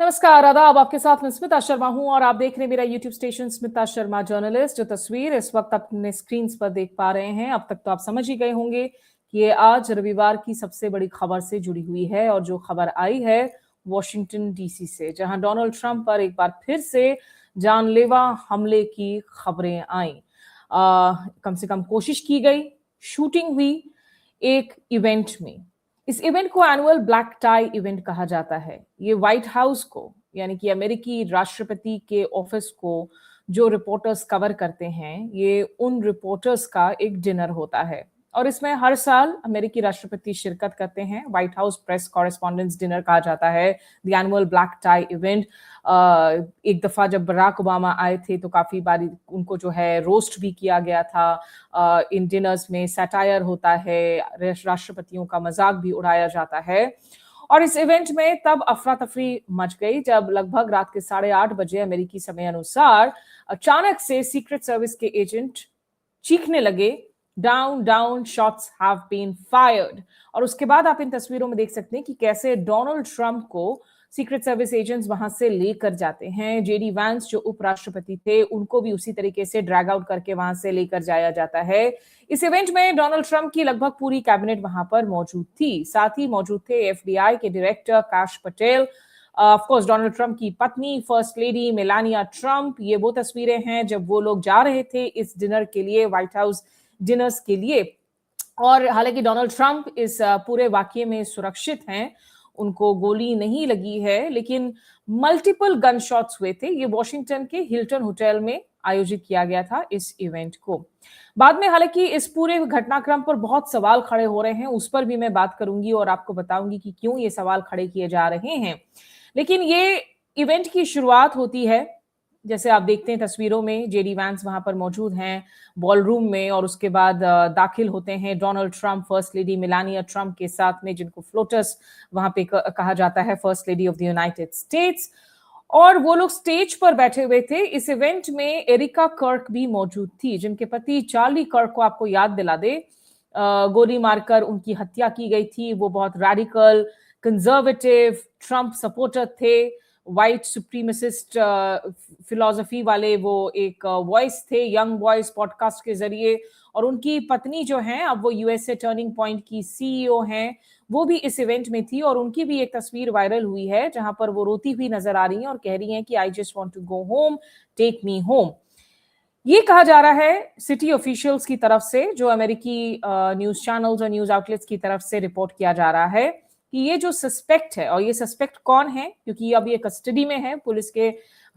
नमस्कार, आदाब। आपके साथ मैं स्मिता शर्मा हूं और आप देख रहे हैं मेरा YouTube station Smita Sharma journalist. जो तस्वीर इस वक्त अपने स्क्रीन पर देख पा रहे हैं, अब तक तो आप समझ ही गए होंगे कि ये आज रविवार की सबसे बड़ी खबर से जुड़ी हुई है। और जो खबर आई है वॉशिंगटन डीसी से, जहां डोनाल्ड ट्रंप पर एक बार फिर से जानलेवा हमले की खबरें आई। कम से कम कोशिश की गई, शूटिंग हुई एक इवेंट में। इस इवेंट को एनुअल ब्लैक टाई इवेंट कहा जाता है। ये व्हाइट हाउस को, यानी कि अमेरिकी राष्ट्रपति के ऑफिस को जो रिपोर्टर्स कवर करते हैं, ये उन रिपोर्टर्स का एक डिनर होता है। और इसमें हर साल अमेरिकी राष्ट्रपति शिरकत करते हैं। White house press correspondents dinner कहा जाता है, the annual black tie event. एक दफा जब बराक ओबामा आए थे तो काफी बारी उनको जो है रोस्ट भी किया गया था। इन डिनर्स में सैटायर होता है, राष्ट्रपतियों का मजाक भी उड़ाया जाता है। और इस इवेंट में तब अफरा तफरी मच गई जब लगभग रात के 8:30 बजे अमेरिकी समय अनुसार अचानक से सीक्रेट सर्विस के एजेंट चीखने लगे, down down, shots have been fired. और उसके बाद आप इन तस्वीरों में देख सकते हैं कि कैसे डोनाल्ड ट्रंप को सीक्रेट सर्विस एजेंट्स वहां से लेकर जाते हैं। जेडी वैंस जो उपराष्ट्रपति थे, उनको भी उसी तरीके से ड्रैग आउट करके वहां से लेकर जाया जाता है। इस इवेंट में डोनाल्ड ट्रंप की लगभग पूरी कैबिनेट वहां पर मौजूद थी। साथ ही मौजूद थे एफबीआई के डायरेक्टर काश Patel, of course Donald Trump की पत्नी फर्स्ट लेडी मेलानिया ट्रंप। ये वो तस्वीरें हैं जब वो लोग जा रहे थे इस डिनर के लिए, व्हाइट हाउस डिनर्स के लिए। और हालांकि डोनाल्ड ट्रंप इस पूरे वाकये में सुरक्षित हैं, उनको गोली नहीं लगी है, लेकिन मल्टीपल गन शॉट्स हुए थे। ये वॉशिंगटन के हिल्टन होटल में आयोजित किया गया था इस इवेंट को। बाद में हालांकि इस पूरे घटनाक्रम पर बहुत सवाल खड़े हो रहे हैं, उस पर भी मैं बात करूंगी और आपको बताऊंगी कि क्यों ये सवाल खड़े किए जा रहे हैं। लेकिन ये इवेंट की शुरुआत होती है, जैसे आप देखते हैं तस्वीरों में, जेडी वैंस वहां पर मौजूद हैं बॉलरूम में, और उसके बाद दाखिल होते हैं Donald Trump first lady Melania Trump के साथ में, जिनको फ्लोटर्स वहां पे कहा जाता है, first lady of the United states. और वो लोग स्टेज पर बैठे हुए थे। इस इवेंट में एरिका कर्क भी मौजूद थी, जिनके पति चार्ली कर्क को आपको याद दिला दे, गोली मारकर उनकी हत्या की गई थी। वो बहुत रैडिकल कंजर्वेटिव ट्रंप सपोर्टर थे, व्हाइट सुप्रीमेसिस्ट फिलॉसफी वाले वो एक वॉइस थे, यंग वॉइस पॉडकास्ट के जरिए। और उनकी पत्नी जो हैं, अब वो यूएसए टर्निंग पॉइंट की सीईओ हैं, वो भी इस इवेंट में थी। और उनकी भी एक तस्वीर वायरल हुई है जहां पर वो रोती हुई नजर आ रही हैं और कह रही हैं कि I just want to go home, take me home. ये कहा जा रहा है सिटी ऑफिशियल्स की तरफ से, जो अमेरिकी न्यूज चैनल्स और न्यूज आउटलेट्स की तरफ से रिपोर्ट किया जा रहा है कि ये जो सस्पेक्ट है, और ये सस्पेक्ट कौन है क्योंकि अब ये कस्टडी में है, पुलिस के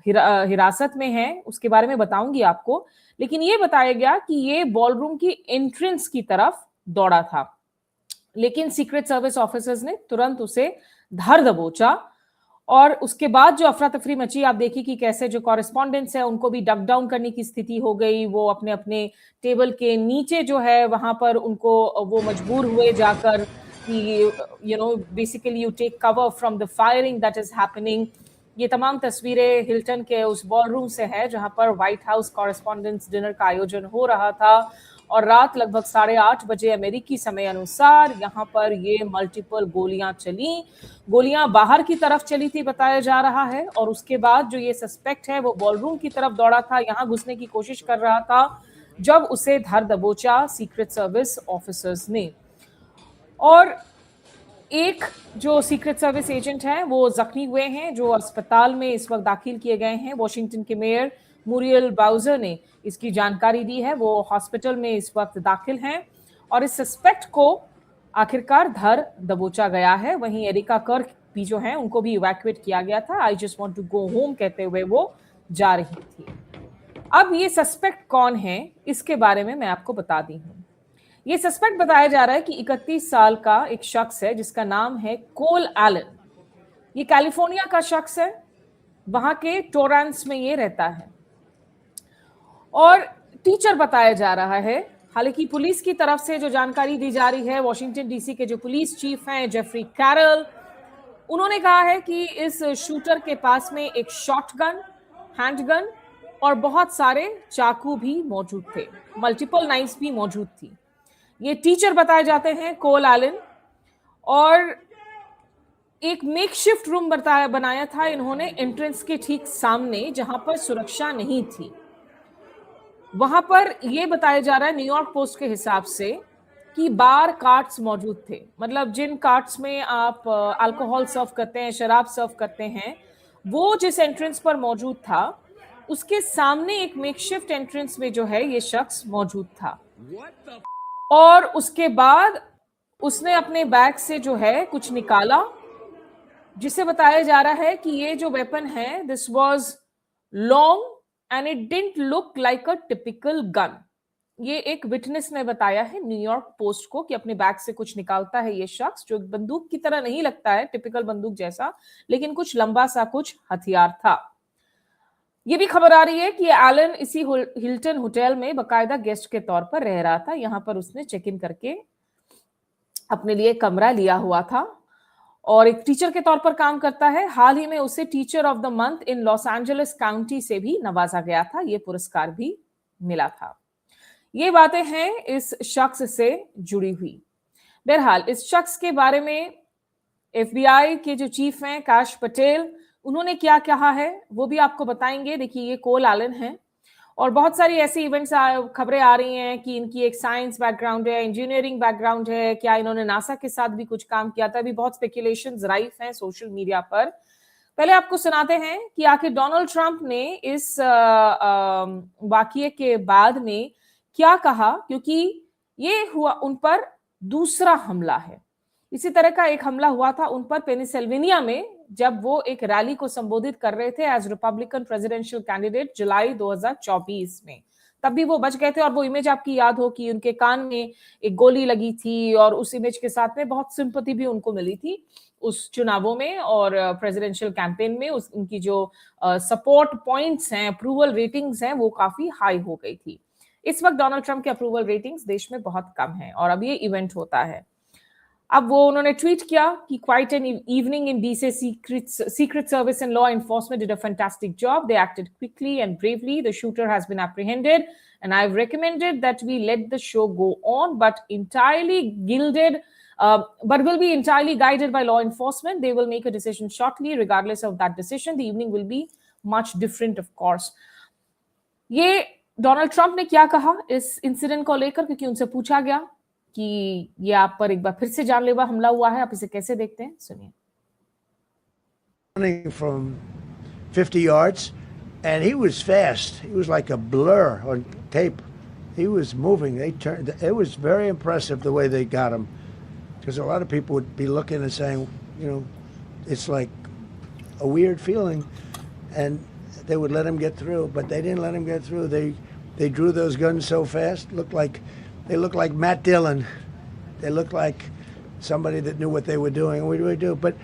हिरासत में है, उसके बारे में बताऊंगी आपको। लेकिन ये बताया गया कि ये बॉलरूम की एंट्रेंस की तरफ दौड़ा था, लेकिन सीक्रेट सर्विस ऑफिसर्स ने तुरंत उसे धर दबोचा। और उसके बाद जो अफरा तफरी मची, आप देखिए कि कैसे जो कॉरेस्पॉन्डेंट्स है उनको भी डक डाउन करने की स्थिति हो गई। वो अपने अपने टेबल के नीचे जो है वहां पर उनको वो मजबूर हुए जाकर कि basically you take cover from the firing that is happening. ये तमाम तस्वीरें हिल्टन के उस बॉलरूम से है जहां पर व्हाइट हाउस कॉरेस्पॉन्डेंट्स डिनर का आयोजन हो रहा था। और रात लगभग 8:30 बजे अमेरिकी समय अनुसार यहाँ पर ये मल्टीपल गोलियां चली। गोलियां बाहर की तरफ चली थी बताया जा रहा है, और उसके बाद जो ये सस्पेक्ट है वो बॉलरूम की तरफ दौड़ा था, यहाँ घुसने की कोशिश कर रहा था, जब उसे धर दबोचा सीक्रेट सर्विस ऑफिसर्स ने। और एक जो सीक्रेट सर्विस एजेंट है वो जख्मी हुए हैं, जो अस्पताल में इस वक्त दाखिल किए गए हैं। वॉशिंगटन के मेयर मुरियल बाउजर ने इसकी जानकारी दी है। वो हॉस्पिटल में इस वक्त दाखिल हैं और इस सस्पेक्ट को आखिरकार धर दबोचा गया है। वहीं एरिका कर्क भी जो है उनको भी इवैक्यूएट किया गया था। I just want to go home कहते हुए वो जा रही थी। अब ये सस्पेक्ट कौन है, इसके बारे में मैं आपको बता दी हूं। ये सस्पेक्ट बताया जा रहा है कि 31 साल का एक शख्स है जिसका नाम है कोल एलन। ये कैलिफोर्निया का शख्स है, वहां के टोरेंस में ये रहता है और टीचर बताया जा रहा है। हालांकि पुलिस की तरफ से जो जानकारी दी जा रही है, वॉशिंगटन डीसी के जो पुलिस चीफ हैं जेफरी कैरल, उन्होंने कहा है कि इस शूटर के पास में एक शॉटगन, हैंडगन और बहुत सारे चाकू भी मौजूद थे, मल्टीपल नाइफ्स भी मौजूद थी। ये टीचर बताए जाते हैं कोल एलन। और एक मेकशिफ्ट रूम बनाया था इन्होंने एंट्रेंस के ठीक सामने, जहां पर सुरक्षा नहीं थी। वहां पर यह बताया जा रहा है न्यूयॉर्क पोस्ट के हिसाब से कि बार कार्ट्स मौजूद थे, मतलब जिन कार्ट्स में आप अल्कोहल सर्व करते हैं, शराब सर्व करते हैं, वो जिस एंट्रेंस पर मौजूद था उसके सामने एक मेकशिफ्ट एंट्रेंस में जो है ये शख्स मौजूद था। और उसके बाद उसने अपने बैग से जो है कुछ निकाला, जिसे बताया जा रहा है कि ये जो वेपन है this was long and it didn't look like a typical gun. ये एक विटनेस ने बताया है न्यूयॉर्क पोस्ट को कि अपने बैग से कुछ निकालता है ये शख्स, जो बंदूक की तरह नहीं लगता है, टिपिकल बंदूक जैसा, लेकिन कुछ लंबा सा कुछ हथियार था। ये भी खबर आ रही है कि एलन इसी हिल्टन होटल में बकायदा गेस्ट के तौर पर रह रहा था। यहां पर उसने चेक इन करके अपने लिए कमरा लिया हुआ था और एक टीचर के तौर पर काम करता है। हाल ही में उसे teacher of the month in Los Angeles county से भी नवाजा गया था, ये पुरस्कार भी मिला था। ये बातें हैं इस शख्स से जुड़ी हुई। बहरहाल इस शख्स के बारे में एफबीआई के जो चीफ हैं काश पटेल, उन्होंने क्या कहा है वो भी आपको बताएंगे। देखिए ये कोल एलन है और बहुत सारी ऐसी इवेंट्स खबरें आ रही हैं कि इनकी एक साइंस बैकग्राउंड है, इंजीनियरिंग बैकग्राउंड है, क्या इन्होंने नासा के साथ भी कुछ काम किया था। अभी बहुत स्पेकुलेशंस राइफ हैं सोशल मीडिया पर। पहले आपको सुनाते हैं कि आखिर डोनाल्ड ट्रंप ने इस वाकये के बाद में क्या कहा, क्योंकि ये हुआ उन पर दूसरा हमला है। इसी तरह का एक हमला हुआ था उन पर पेनिसिल्वेनिया में, जब वो एक रैली को संबोधित कर रहे थे एज रिपब्लिकन प्रेसिडेंशियल कैंडिडेट जुलाई 2024 में। तब भी वो बच गए थे और वो इमेज आपकी याद हो कि उनके कान में एक गोली लगी थी और उस इमेज के साथ में बहुत सिंपैथी भी उनको मिली थी उस चुनावों में और प्रेसिडेंशियल कैंपेन में। उनकी जो सपोर्ट पॉइंट्स हैं, अप्रूवल रेटिंग्स हैं, वो काफी हाई हो गई थी। इस वक्त डोनाल्ड ट्रंप के अप्रूवल रेटिंग्स देश में बहुत कम है और अब ये इवेंट होता है। अब वो उन्होंने ट्वीट किया कि quite an evening in DC secret service and law enforcement did a fantastic job, they acted quickly and bravely, the shooter has been apprehended and I've recommended that we let the show go on but will be entirely guided by law enforcement. They will make a decision shortly. Regardless of that decision, the evening will be much different, of course. ये Donald Trump ने क्या कहा इस incident को लेकर, क्योंकि उनसे पूछा गया कि ये आप पर एक बार फिर से जानलेवा हमला हुआ है, आप इसे कैसे देखते हैं, सुनिए। Running from 50 yards and he was fast. He was like a blur on tape. He was moving. It was very impressive the way they got him, because a lot of people would be looking and saying, you know, it's like a weird feeling, and they would let him get through, but they didn't let him get through. They drew those guns so fast. They looked like Matt Dillon. They looked like somebody that knew what they were doing, and we really do. But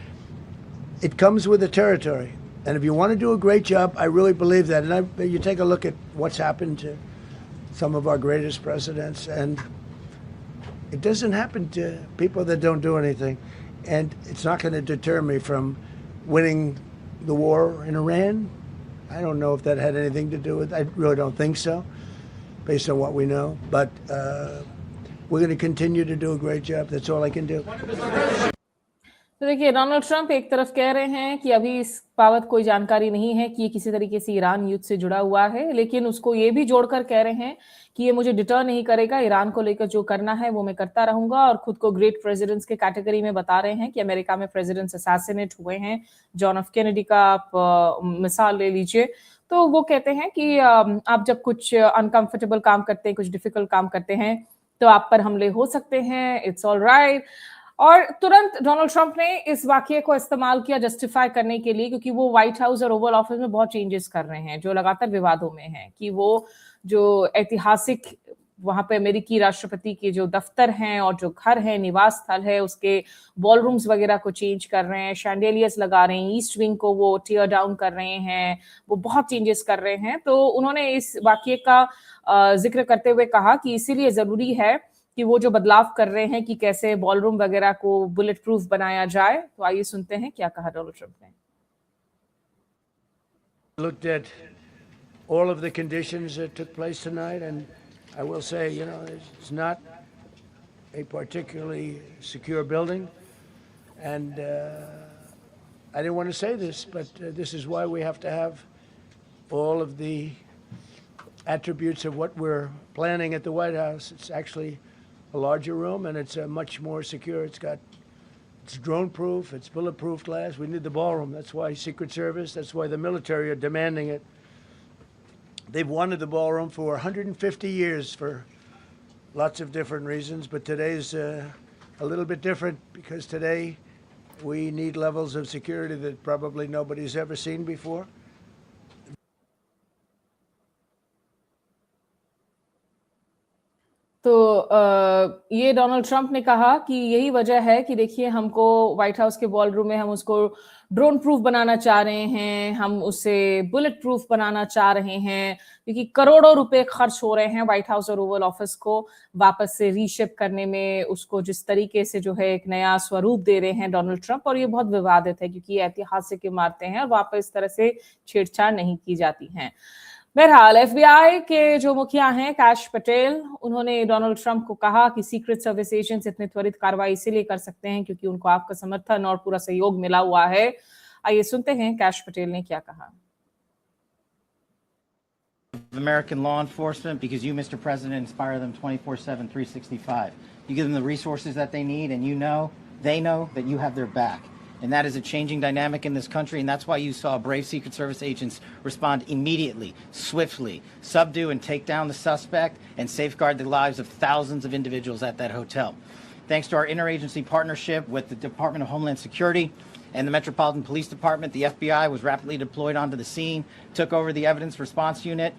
it comes with the territory, and if you want to do a great job, I really believe that. And you take a look at what's happened to some of our greatest presidents, and it doesn't happen to people that don't do anything. And it's not going to deter me from winning the war in Iran. I don't know if that had anything to do with it. I really don't think so, based on what we know. But we're going to continue to do a great job. That's all I can do. तो देखिए Donald Trump एक तरफ कह रहे हैं कि अभी इस बाबत कोई जानकारी नहीं है कि ये किसी तरीके से ईरान युद्ध से जुड़ा हुआ है, लेकिन उसको ये भी जोड़कर कह रहे हैं कि ये मुझे डिटर नहीं करेगा, ईरान को लेकर जो करना है वो मैं करता रहूंगा। और खुद को ग्रेट प्रेसिडेंट्स के कैटेगरी में बता रहे हैं कि अमेरिका में प्रेसिडेंट्स असैसिनेट हुए हैं। जॉन एफ कैनेडी का आप मिसाल ले लीजिए, तो वो कहते हैं कि आप जब कुछ अनकंफर्टेबल काम करते हैं, कुछ डिफिकल्ट काम करते हैं, तो आप पर हमले हो सकते हैं, इट्स ऑल राइट। और तुरंत डोनाल्ड ट्रंप ने इस वाकये को इस्तेमाल किया जस्टिफाई करने के लिए, क्योंकि वो व्हाइट हाउस और ओवल ऑफिस में बहुत चेंजेस कर रहे हैं जो लगातार विवादों में हैं, कि वो जो ऐतिहासिक वहां पे अमेरिकी राष्ट्रपति के जो दफ्तर हैं और जो घर है, निवास स्थल है, उसके बॉलरूम्स वगैरह को चेंज कर रहे हैं, शैंडेलियर्स लगा रहे हैं, ईस्ट विंग को वो टीयर डाउन कर रहे हैं, वो बहुत चेंजेस कर रहे हैं। तो उन्होंने इस वाकये का जिक्र करते हुए कहा कि इसीलिए जरूरी है कि वो जो बदलाव कर रहे हैं कि कैसे बॉलरूम वगैरह को बुलेट प्रूफ बनाया जाए। तो आइए सुनते हैं क्या कहा डोनाल्ड ट्रंप ने। Looked at all of the conditions that took place tonight, and I will say, you know, it's not a particularly secure building, and I didn't want to say this, but this is why we have to have all of the attributes of what we're planning at the White House. It's actually a larger room, and it's much more secure. It's drone-proof, it's bulletproof glass. We need the ballroom. That's why Secret Service, that's why the military are demanding it. They've wanted the ballroom for 150 years for lots of different reasons, but today's a little bit different because today we need levels of security that probably nobody's ever seen before. तो ये Donald Trump ने कहा कि यही वजह है कि देखिए हमको व्हाइट हाउस के बॉल रूम में हम उसको ड्रोन प्रूफ बनाना चाह रहे हैं, हम उसे बुलेट प्रूफ बनाना चाह रहे हैं, क्योंकि करोड़ों रुपए खर्च हो रहे हैं व्हाइट हाउस और ओवल ऑफिस को वापस से रीशिप करने में, उसको जिस तरीके से जो है एक नया स्वरूप दे रहे हैं डोनाल्ड ट्रंप। और ये बहुत विवादित है क्योंकि ये ऐतिहासिक इमारतें हैं और वापस इस तरह से छेड़छाड़ नहीं की जाती हैं। बहरहाल एफबीआई के जो मुखिया हैं कैश पटेल, उन्होंने डोनाल्ड ट्रंप को कहा कि सीक्रेट सर्विस एजेंट्स इतने त्वरित कार्रवाई इसीलिए कर सकते हैं क्योंकि उनको आपका समर्थन और पूरा सहयोग मिला हुआ है। आइए सुनते हैं कैश पटेल ने क्या कहा। American law enforcement, because you, Mr. President, inspire them 24/7, 365. You give them the resources that they need, and they know that you have their back. And that is a changing dynamic in this country, and that's why you saw brave Secret Service agents respond immediately, swiftly, subdue and take down the suspect, and safeguard the lives of thousands of individuals at that hotel. Thanks to our interagency partnership with the Department of Homeland Security and the Metropolitan Police Department, the FBI was rapidly deployed onto the scene, took over the evidence response unit,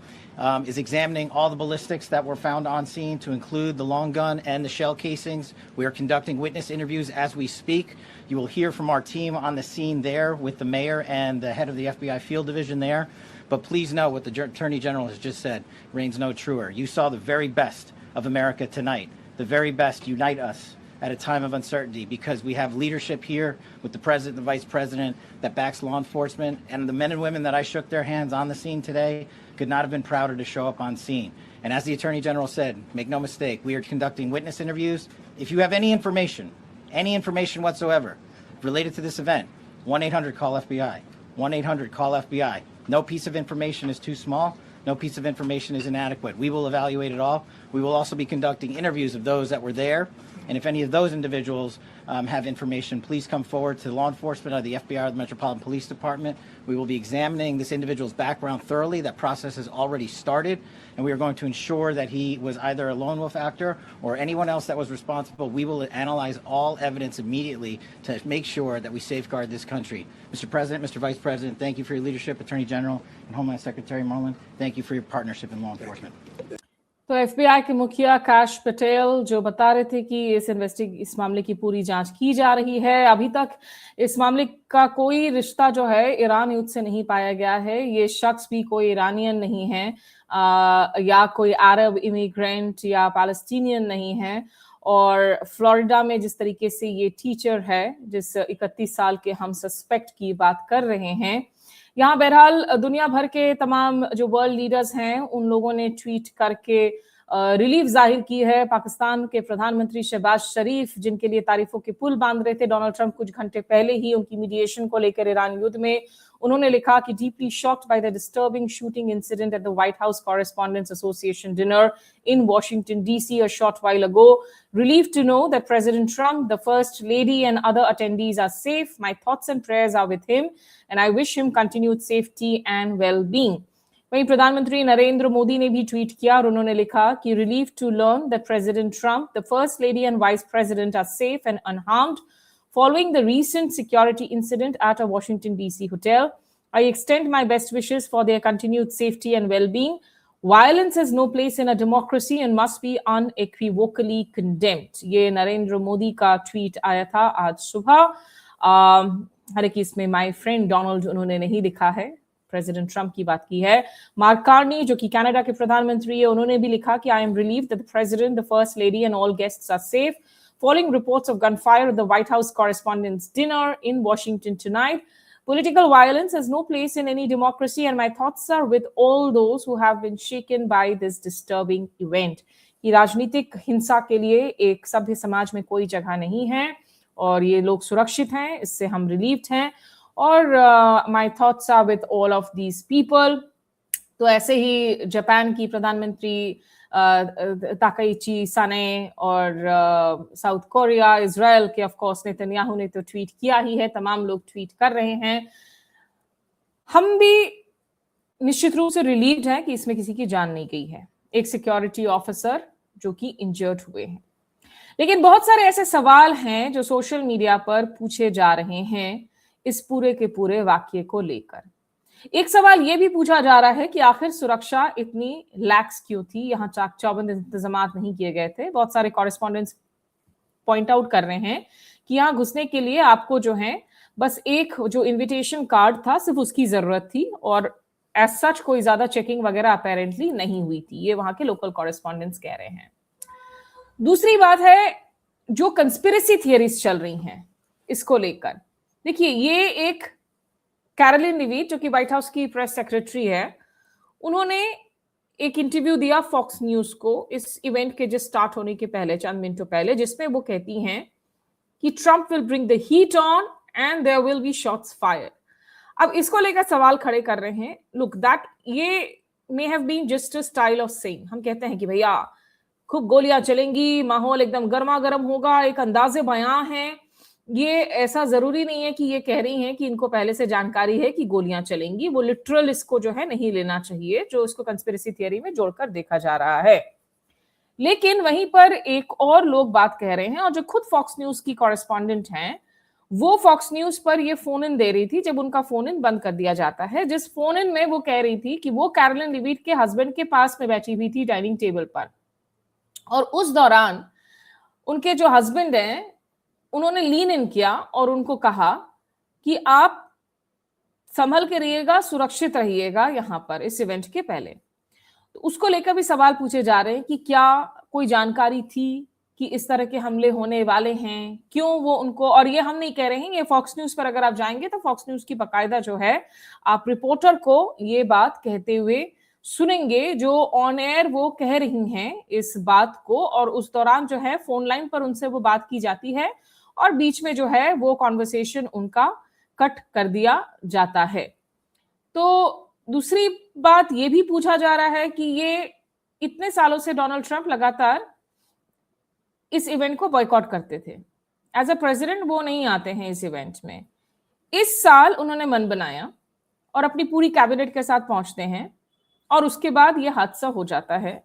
is examining all the ballistics that were found on scene to include the long gun and the shell casings. We are conducting witness interviews as we speak. You will hear from our team on the scene there with the mayor and the head of the FBI field division there. But please know what the Attorney General has just said reigns no truer. You saw the very best of America tonight. The very best unite us at a time of uncertainty, because we have leadership here with the president and the vice president that backs law enforcement, and the men and women that I shook their hands on the scene today could not have been prouder to show up on scene. And as the Attorney General said, make no mistake, we are conducting witness interviews. If you have any information whatsoever related to this event, 1-800-CALL-FBI, 1-800-CALL-FBI. No piece of information is too small. No piece of information is inadequate. We will evaluate it all. We will also be conducting interviews of those that were there. And if any of those individuals have information, please come forward to law enforcement or the FBI or the Metropolitan Police Department. We will be examining this individual's background thoroughly. That process has already started, and we are going to ensure that he was either a lone wolf actor or anyone else that was responsible. We will analyze all evidence immediately to make sure that we safeguard this country. Mr. President, Mr. Vice President, thank you for your leadership. Attorney General and Homeland Secretary Merlin, thank you for your partnership in law enforcement. तो FBI के मुखिया cash Patel जो बता रहे थे कि इस मामले की पूरी जांच की जा रही है। अभी तक इस मामले का कोई रिश्ता जो है ईरान युद्ध से नहीं पाया गया है। ये शख्स भी कोई ईरानियन नहीं है या कोई अरब इमिग्रेंट या पैलेस्टीनियन नहीं है। और फ्लोरिडा में जिस तरीके से ये टीचर है जिस 31 साल के हम सस्पेक्ट की बात कर रहे हैं, यहाँ बहरहाल दुनिया भर के तमाम जो वर्ल्ड लीडर्स हैं उन लोगों ने ट्वीट करके रिलीफ जाहिर की है। पाकिस्तान के प्रधानमंत्री शहबाज शरीफ, जिनके लिए तारीफों के पुल बांध रहे थे डोनाल्ड ट्रंप कुछ घंटे पहले ही उनकी मीडिएशन को लेकर ईरान युद्ध में, उन्होंने लिखा कि deeply shocked by the disturbing shooting incident at the white house correspondents association dinner in Washington DC a short while ago, relieved to know that President Trump, the First Lady and other attendees are safe. My thoughts and prayers are with him and I wish him continued safety and well-being. वहीं प्रधानमंत्री नरेंद्र मोदी ने भी tweet किया और उन्होंने लिखा कि relieved to learn that President Trump, the First Lady and Vice President are safe and unharmed following the recent security incident at a Washington DC hotel. I extend my best wishes for their continued safety and well-being. Violence has no place in a democracy and must be unequivocally condemned. ये नरेंद्र मोदी का tweet आया था आज सुबह। हालांकि इसमें my friend Donald उन्होंने नहीं लिखा है, प्रेसिडेंट ट्रंप की बात की है। मार्क कार्नी जो कि कनाडा के प्रधानमंत्री है, उन्होंने भी लिखा कि I am relieved that the president, the first lady and all guests are safe following reports of gunfire at the White House Correspondents' Dinner in Washington tonight. Political violence has no place in any democracy and my thoughts are with all those who have been shaken by this disturbing event. कि राजनीतिक हिंसा के लिए एक सभ्य समाज में कोई जगह नहीं है और ये लोग सुरक्षित हैं, इससे हम रिलीव्ड हैं। और my thoughts are with all of these people. तो ऐसे ही जापान की प्रधानमंत्री ताकाइची साने और साउथ कोरिया, इजराइल के ऑफ कोर्स नेतन्याहू ने तो ट्वीट किया ही है, तमाम लोग ट्वीट कर रहे हैं। हम भी निश्चित रूप से रिलीव्ड हैं कि इसमें किसी की जान नहीं गई है, एक सिक्योरिटी ऑफिसर जो कि इंजर्ड हुए हैं। लेकिन बहुत सारे ऐसे सवाल हैं जो सोशल मीडिया पर पूछे जा रहे हैं इस पूरे के पूरे वाक्य को लेकर। एक सवाल यह भी पूछा जा रहा है कि आखिर सुरक्षा इतनी लैक्स क्यों थी, यहाँ चाक चौबंद इंतजाम नहीं किए गए थे। बहुत सारे कॉरेस्पॉन्डेंट्स पॉइंट आउट कर रहे हैं कि यहाँ घुसने के लिए आपको जो है बस एक जो इनविटेशन कार्ड था सिर्फ उसकी जरूरत थी और एज सच कोई ज्यादा चेकिंग वगैरह अपेरेंटली नहीं हुई थी, ये वहां के लोकल कॉरेस्पॉन्डेंट्स कह रहे हैं। दूसरी बात है जो कंस्पिरेसी थियरीज चल रही हैं इसको लेकर। देखिए, ये एक कैरोलिन लीविट जो कि व्हाइट हाउस की प्रेस सेक्रेटरी है, उन्होंने एक इंटरव्यू दिया फॉक्स न्यूज को इस इवेंट के जस्ट स्टार्ट होने के पहले, चंद मिनटों पहले, जिसमें वो कहती हैं कि Trump will bring the heat on and there will be shots fire. अब इसको लेकर सवाल खड़े कर रहे हैं, लुक दैट ये may have been just a style of saying. हम कहते हैं कि भैया खूब गोलियां चलेंगी, माहौल एकदम गर्मा गर्म होगा, एक अंदाजे बयां है। ये ऐसा जरूरी नहीं है कि ये कह रही हैं कि इनको पहले से जानकारी है कि गोलियां चलेंगी। वो लिटरल इसको जो है नहीं लेना चाहिए, जो इसको कंस्पिरेसी थियरी में जोड़कर देखा जा रहा है। लेकिन वहीं पर एक और लोग बात कह रहे हैं, और जो खुद फॉक्स न्यूज की कॉरेस्पॉन्डेंट हैं, वो फॉक्स न्यूज पर ये फोन इन दे रही थी जब उनका फोन इन बंद कर दिया जाता है, जिस फोन इन में वो कह रही थी कि वो कैरोलिन लीविट के हस्बैंड के पास में बैठी हुई थी डाइनिंग टेबल पर, और उस दौरान उनके जो हस्बैंड हैं उन्होंने लीन इन किया और उनको कहा कि आप संभल के रहिएगा, सुरक्षित रहिएगा यहां पर इस इवेंट के पहले। तो उसको लेकर भी सवाल पूछे जा रहे हैं कि क्या कोई जानकारी थी कि इस तरह के हमले होने वाले हैं, क्यों वो उनको, और ये हम नहीं कह रहे हैं, ये फॉक्स न्यूज पर अगर आप जाएंगे तो फॉक्स न्यूज की बाकायदा जो है आप रिपोर्टर को ये बात कहते हुए सुनेंगे जो ऑन एयर वो कह रही हैं इस बात को, और उस दौरान जो है फोन लाइन पर उनसे वो बात की जाती है और बीच में जो है वो कॉन्वर्सेशन उनका कट कर दिया जाता है। तो दूसरी बात ये भी पूछा जा रहा है कि ये इतने सालों से डोनाल्ड ट्रंप लगातार इस इवेंट को बॉयकॉट करते थे, एज अ प्रेसिडेंट वो नहीं आते हैं इस इवेंट में। इस साल उन्होंने मन बनाया और अपनी पूरी कैबिनेट के साथ पहुंचते हैं, और उसके बाद ये हादसा हो जाता है।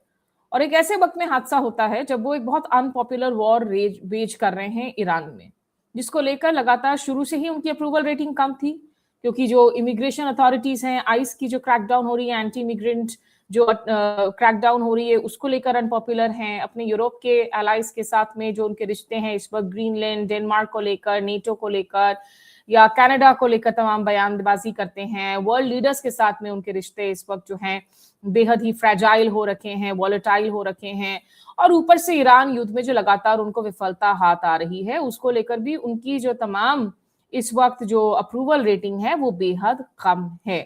और एक ऐसे वक्त में हादसा होता है जब वो एक बहुत अनपॉपुलर वॉर वेज कर रहे हैं ईरान में, जिसको लेकर लगातार शुरू से ही उनकी अप्रूवल रेटिंग कम थी, क्योंकि जो इमिग्रेशन अथॉरिटीज हैं, आइस की जो क्रैकडाउन हो रही है, एंटी इमिग्रेंट जो क्रैकडाउन हो रही है, उसको लेकर अनपॉपुलर हैं। अपने यूरोप के एलाइज के साथ में जो उनके रिश्ते हैं इस वक्त, ग्रीनलैंड, डेनमार्क को लेकर, नेटो को लेकर या कनाडा को लेकर तमाम बयानबाजी करते हैं। वर्ल्ड लीडर्स के साथ में उनके रिश्ते इस वक्त जो हैं बेहद ही फ्रेजाइल हो रखे हैं, वॉलेटाइल हो रखे हैं, और ऊपर से ईरान युद्ध में जो लगातार उनको विफलता हाथ आ रही है, उसको लेकर भी उनकी जो तमाम इस वक्त जो अप्रूवल रेटिंग है वो बेहद कम है।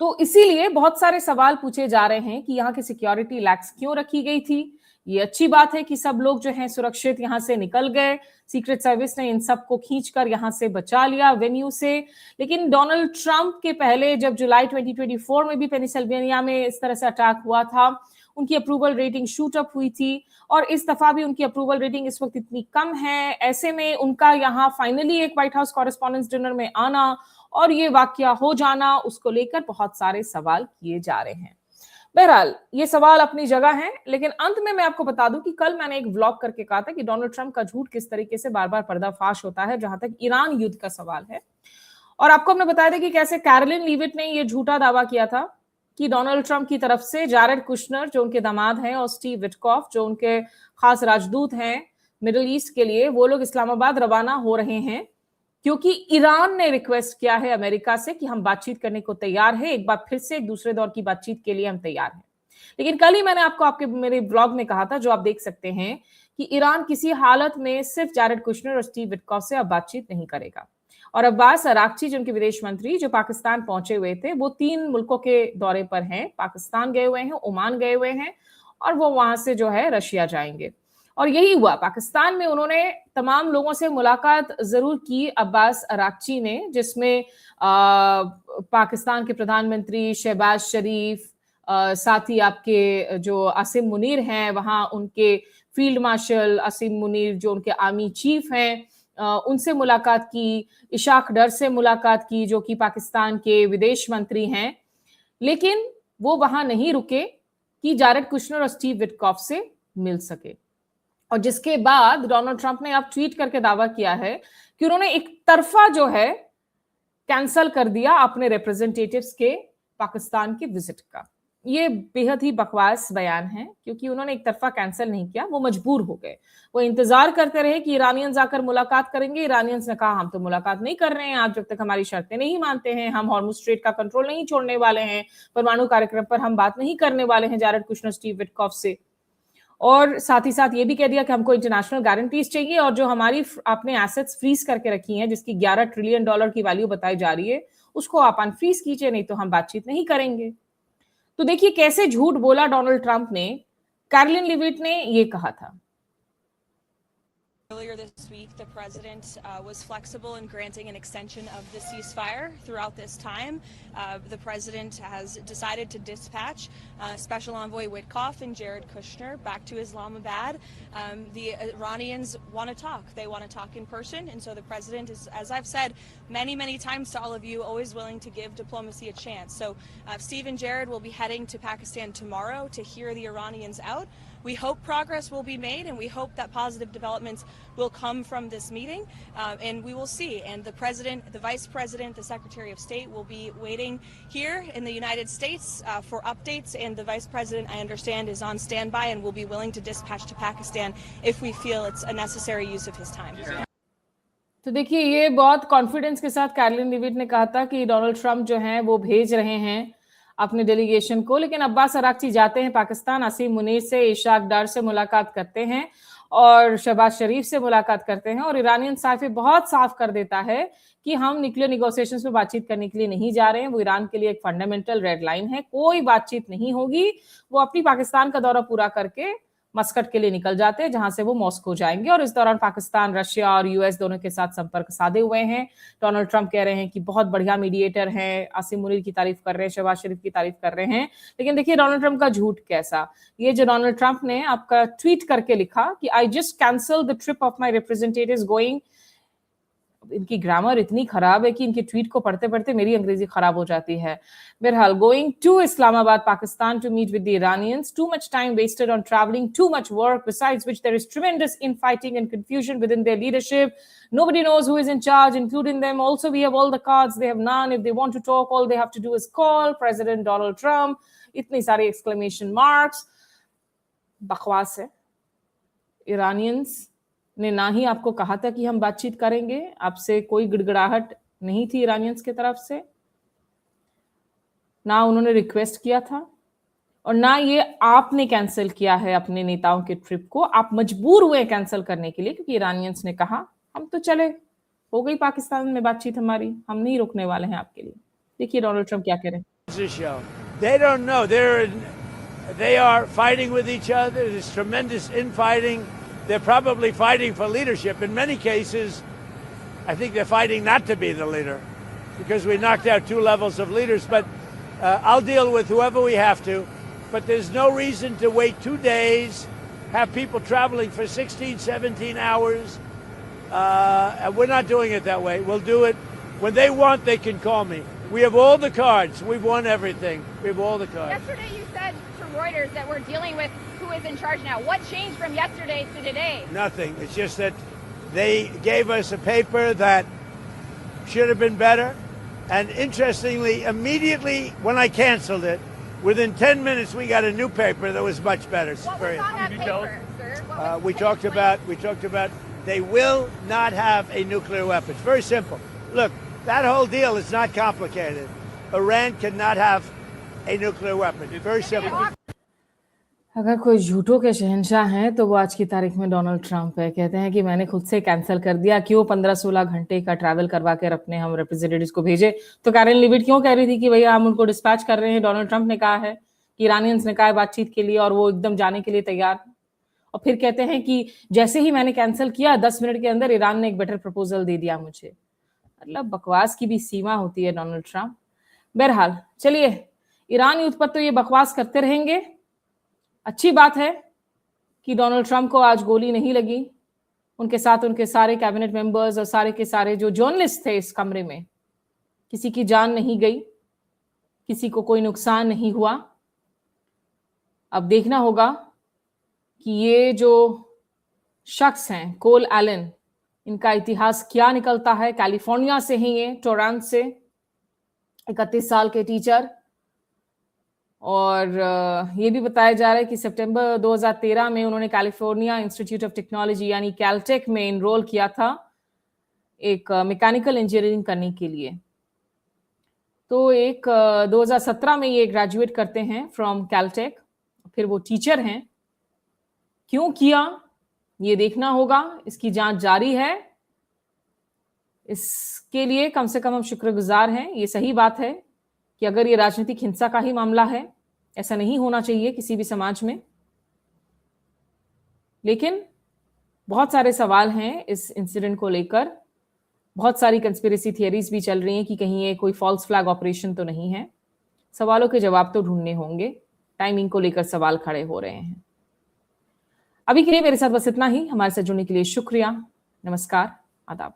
तो इसीलिए बहुत सारे सवाल पूछे जा रहे हैं कि यहाँ की सिक्योरिटी लैक्स क्यों रखी गई थी। ये अच्छी बात है कि सब लोग जो हैं सुरक्षित यहाँ से निकल गए, सीक्रेट सर्विस ने इन सबको खींचकर यहाँ से बचा लिया वेन्यू से। लेकिन डोनाल्ड ट्रंप के पहले जब जुलाई 2024 में भी पेनिसिल्वेनिया में इस तरह से अटैक हुआ था, उनकी अप्रूवल रेटिंग शूट अप हुई थी, और इस दफा भी उनकी अप्रूवल रेटिंग इस वक्त इतनी कम है। ऐसे में उनका यहाँ फाइनली एक व्हाइट हाउस कॉरेस्पॉन्डेंट्स डिनर में आना और ये वाकया हो जाना, उसको लेकर बहुत सारे सवाल किए जा रहे हैं। बहरहाल ये सवाल अपनी जगह हैं, लेकिन अंत में मैं आपको बता दूं कि कल मैंने एक व्लॉग करके कहा था कि डोनाल्ड ट्रंप का झूठ किस तरीके से बार बार पर्दाफाश होता है जहां तक ईरान युद्ध का सवाल है। और आपको हमने बताया था कि कैसे कैरोलिन लीविट ने ये झूठा दावा किया था कि डोनाल्ड ट्रंप की तरफ से जैरेड कुशनर जो उनके दामाद हैं और स्टीव विटकॉफ जो उनके खास राजदूत हैं मिडिल ईस्ट के लिए, वो लोग इस्लामाबाद रवाना हो रहे हैं, क्योंकि ईरान ने रिक्वेस्ट किया है अमेरिका से कि हम बातचीत करने को तैयार है, एक बार फिर से एक दूसरे दौर की बातचीत के लिए हम तैयार हैं। लेकिन कल ही मैंने आपको मेरे ब्लॉग में कहा था, जो आप देख सकते हैं, कि ईरान किसी हालत में सिर्फ जैरेड कुशनर और स्टीव विटकॉफ से अब बातचीत नहीं करेगा। और अब्बास अराक्ची जो उनके विदेश मंत्री जो पाकिस्तान पहुंचे हुए थे, वो 3 मुल्कों के दौरे पर हैं, पाकिस्तान गए हुए हैं, ओमान गए हुए हैं, और वो वहां से जो है रशिया जाएंगे। और यही हुआ। पाकिस्तान में उन्होंने तमाम लोगों से मुलाकात जरूर की अब्बास अराक्ची ने, जिसमें पाकिस्तान के प्रधानमंत्री शहबाज शरीफ, साथ ही आपके जो आसिम मुनीर हैं वहां, उनके फील्ड मार्शल आसिम मुनीर जो उनके आर्मी चीफ हैं, उनसे मुलाकात की। इशाक डर से मुलाकात की जो कि पाकिस्तान के विदेश मंत्री हैं। लेकिन वो वहां नहीं रुके कि जारेड कुशनर और स्टीव विटकॉफ से मिल सके। और जिसके बाद डोनाल्ड ट्रंप ने अब ट्वीट करके दावा किया है कि उन्होंने एक तरफा जो है कैंसल कर दिया अपने रिप्रेजेंटेटिव्स के पाकिस्तान के विजिट का। ये बेहद ही बकवास बयान है, क्योंकि उन्होंने एक तरफा कैंसिल नहीं किया, वो मजबूर हो गए। वो इंतजार करते रहे कि ईरानियंस आकर मुलाकात करेंगे। ईरानियंस ने कहा हम तो मुलाकात नहीं कर रहे हैं आप जब तक हमारी शर्तें नहीं मानते हैं, हम हॉर्मुज स्ट्रेट का कंट्रोल नहीं छोड़ने वाले हैं, परमाणु कार्यक्रम पर हम बात नहीं करने वाले हैं जारेड कुशनर स्टीव विटकॉफ से। और साथ ही साथ ये भी कह दिया कि हमको इंटरनेशनल गारंटीज चाहिए, और जो हमारी आपने एसेट्स फ्रीज करके रखी हैं जिसकी $11 ट्रिलियन की वैल्यू बताई जा रही है, उसको आप अनफ्रीज कीजिए, नहीं तो हम बातचीत नहीं करेंगे। तो देखिए कैसे झूठ बोला डोनाल्ड ट्रंप ने। कैरोलिन लिविट ने ये कहा था। Earlier this week, the president was flexible in granting an extension of the ceasefire throughout this time. The president has decided to dispatch Special Envoy Witkoff and Jared Kushner back to Islamabad. The Iranians want to talk. They want to talk in person. And so the president is, as I've said many times to all of you, always willing to give diplomacy a chance. So Steve and Jared will be heading to Pakistan tomorrow to hear the Iranians out. We hope progress will be made, and we hope that positive developments will come from this meeting, and we will see. And the president, the vice president, the secretary of state will be waiting here in the United States for updates, and the vice president, I understand, is on standby and will be willing to dispatch to Pakistan if we feel it's a necessary use of his time. तो देखिए ये बहुत confidence के साथ Caroline लिविट ने कहा था कि डोनाल्ड ट्रंप जो हैं वो भेज रहे हैं अपने डेलीगेशन को। लेकिन अब्बास अराक्ची जाते हैं पाकिस्तान, आसिम मुनीर से, इशाक डार से मुलाकात करते हैं और शहबाज शरीफ से मुलाकात करते हैं, और ईरानियन साफे बहुत साफ कर देता है कि हम न्यूक्लियर निगोशिएशंस में बातचीत करने के लिए नहीं जा रहे हैं। वो ईरान के लिए एक फंडामेंटल रेड लाइन है, कोई बातचीत नहीं होगी। वो अपनी पाकिस्तान का दौरा पूरा करके मस्कट के लिए निकल जाते हैं, जहां से वो मॉस्को जाएंगे। और इस दौरान पाकिस्तान, रशिया और यूएस दोनों के साथ संपर्क साधे हुए हैं। डोनाल्ड ट्रंप कह रहे हैं कि बहुत बढ़िया मीडिएटर हैं, आसिम मुनीर की तारीफ कर रहे हैं, शहबाज शरीफ की तारीफ कर रहे हैं। लेकिन देखिए डोनाल्ड ट्रंप का झूठ कैसा। ये जो डोनाल्ड ट्रंप ने आपका ट्वीट करके लिखा कि I just cancel the trip of my representatives going. इनकी ग्रामर इतनी खराब है कि इनके ट्वीट को पढ़ते पढ़ते मेरी अंग्रेजी खराब हो जाती है। बहरहाल, going to Islamabad, Pakistan to meet with the Iranians. Too much time wasted on traveling, too much work, besides which there is tremendous infighting and confusion within their leadership. Nobody knows who is in charge, including them. Also, we have all the cards, they have none. If they want to talk, all they have to do is call President Donald Trump. इतनी सारी exclamation marks. बकवास है। Iranians ने ना ही आपको कहा था कि हम बातचीत करेंगे, आपसे कोई गिड़गिड़ाहट नहीं थी ईरानियंस की तरफ से, ना उन्होंने रिक्वेस्ट किया था, और ना ये आपने कैंसिल किया है अपने नेताओं के ट्रिप को। आप मजबूर हुए कैंसिल करने के लिए, क्योंकि ईरानियंस ने कहा हम तो चले, हो गई पाकिस्तान में बातचीत हमारी, हम नहीं रुकने वाले हैं आपके लिए। देखिए डोनाल्ड ट्रंप क्या कह रहे हैं। They don't know. They are fighting with each other. There's tremendous infighting. They're probably fighting for leadership. In many cases, I think they're fighting not to be the leader because we knocked out 2 levels of leaders. But I'll deal with whoever we have to. But there's no reason to wait 2 days, have people traveling for 16, 17 hours. And we're not doing it that way. We'll do it when they want. They can call me. We have all the cards. We've won everything. We have all the cards. Yesterday you said to Reuters that we're dealing with who is in charge now. What changed from yesterday to today? Nothing. It's just that they gave us a paper that should have been better. And interestingly, immediately when I canceled it, within 10 minutes we got a new paper that was much better. What was on that paper, sir? We talked about they will not have a nuclear weapon. It's very simple. Look, that whole deal is not complicated. Iran cannot have a nuclear weapon. It's very simple. अगर कोई झूठों के शहंशाह हैं तो वो आज की तारीख में डोनाल्ड ट्रंप है। कहते हैं कि मैंने खुद से कैंसिल कर दिया, क्यों 15-16 घंटे का ट्रैवल करवा कर अपने हम रिप्रेजेंटेटिव्स को भेजे। तो कैरोलिन लिविट क्यों कह रही थी कि भैया हम उनको डिस्पैच कर रहे हैं। डोनाल्ड ट्रंप ने कहा है कि ईरानियंस ने कहा है बातचीत के लिए, और वो एकदम जाने के लिए तैयार। और फिर कहते हैं कि जैसे ही मैंने कैंसिल किया 10 मिनट के अंदर ईरान ने एक बेटर प्रपोजल दे दिया मुझे। मतलब बकवास की भी सीमा होती है डोनाल्ड ट्रंप। बहरहाल चलिए, ईरान युद्ध पर तो ये बकवास करते रहेंगे। अच्छी बात है कि डोनाल्ड ट्रंप को आज गोली नहीं लगी, उनके साथ उनके सारे कैबिनेट मेंबर्स और सारे के सारे जो जर्नलिस्ट थे इस कमरे में, किसी की जान नहीं गई, किसी को कोई नुकसान नहीं हुआ। अब देखना होगा कि ये जो शख्स हैं कोल एलन, इनका इतिहास क्या निकलता है। कैलिफोर्निया से हैं ये, टोरंटो से, 31 साल के टीचर। और ये भी बताया जा रहा है कि सितंबर 2013 में उन्होंने कैलिफोर्निया इंस्टीट्यूट ऑफ टेक्नोलॉजी यानी कैलटेक में इनरोल किया था एक मैकेनिकल इंजीनियरिंग करने के लिए। तो 2017 में ये ग्रेजुएट करते हैं फ्रॉम कैलटेक, फिर वो टीचर हैं। क्यों किया ये देखना होगा, इसकी जांच जारी है। इसके लिए कम से कम हम शुक्रगुजार हैं। ये सही बात है कि अगर ये राजनीतिक हिंसा का ही मामला है, ऐसा नहीं होना चाहिए किसी भी समाज में। लेकिन बहुत सारे सवाल हैं इस इंसिडेंट को लेकर, बहुत सारी कंस्पिरेसी थियरीज भी चल रही हैं कि कहीं ये कोई फॉल्स फ्लैग ऑपरेशन तो नहीं है। सवालों के जवाब तो ढूंढने होंगे, टाइमिंग को लेकर सवाल खड़े हो रहे हैं। अभी के लिए मेरे साथ बस इतना ही। हमारे साथ जुड़ने के लिए शुक्रिया। नमस्कार, आदाब।